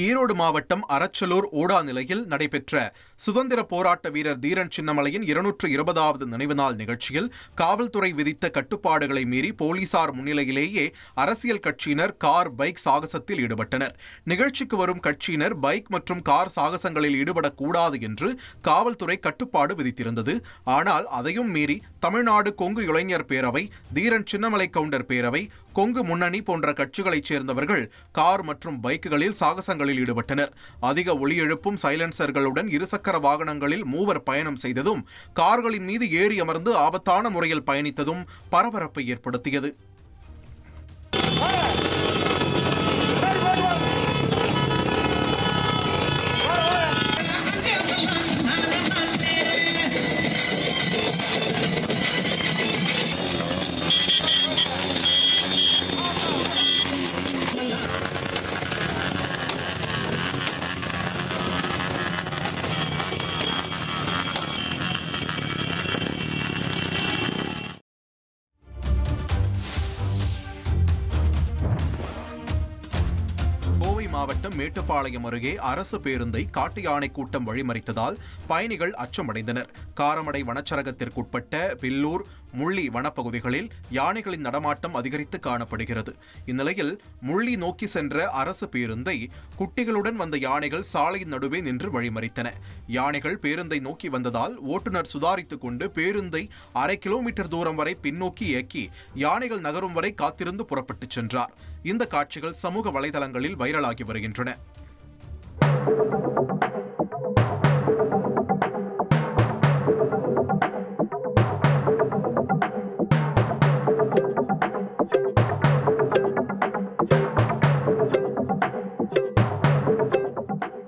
ஈரோடு மாவட்டம் அரச்சலூர் ஓடா நிலையில் நடைபெற்ற சுதந்திர போராட்ட வீரர் தீரன் சின்னமலையின் 220வது நினைவு நாள் நிகழ்ச்சியில் காவல்துறை விதித்த கட்டுப்பாடுகளை மீறி போலீசார் முன்னிலையிலேயே அரசியல் கட்சியினர் கார் பைக் சாகசத்தில் ஈடுபட்டனர். நிகழ்ச்சிக்கு வரும் கட்சியினர் பைக் மற்றும் கார் சாகசங்களில் ஈடுபடக்கூடாது என்று காவல்துறை கட்டுப்பாடு விதித்திருந்தது. ஆனால் அதையும் மீறி தமிழ்நாடு கொங்கு இளைஞர் பேரவை, தீரன் சின்னமலை கவுண்டர் பேரவை, கொங்கு முன்னணி போன்ற கட்சிகளைச் சேர்ந்தவர்கள் கார் மற்றும் பைக்குகளில் சாகசங்களில் ஈடுபட்டனர். அதிக ஒலி எழுப்பும் சைலன்சர்களுடன் இருசக்கர வாகனங்களில் மூவர் பயணம் செய்ததும், கார்களின் மீது ஏறி அமர்ந்து ஆபத்தான முறையில் பயணித்ததும் பரபரப்பை ஏற்படுத்தியது. மாவட்டம் மேட்டுப்பாளையம் அருகே அரசு பேருந்தை காட்டு யானை கூட்டம் வழிமறித்ததால் பயணிகள் அச்சமடைந்தனர். காரமடை வனச்சரகத்திற்குட்பட்ட பில்லூர், முள்ளி வனப்பகுதிகளில் யானைகளின் நடமாட்டம் அதிகரித்து காணப்படுகிறது. இந்நிலையில் முள்ளி நோக்கி சென்ற அரசு பேருந்தை குட்டிகளுடன் வந்த யானைகள் சாலையின் நடுவே நின்று வழிமறித்தன. யானைகள் பேருந்தை நோக்கி வந்ததால் ஓட்டுநர் சுதாரித்துக் கொண்டு பேருந்தை 1/2 கிலோமீட்டர் தூரம் வரை பின்னோக்கி இயக்கி யானைகள் நகரும் வரை காத்திருந்து புறப்பட்டுச் சென்றார். இந்த காட்சிகள் சமூக வலைதளங்களில் வைரலாகி வருகின்றன.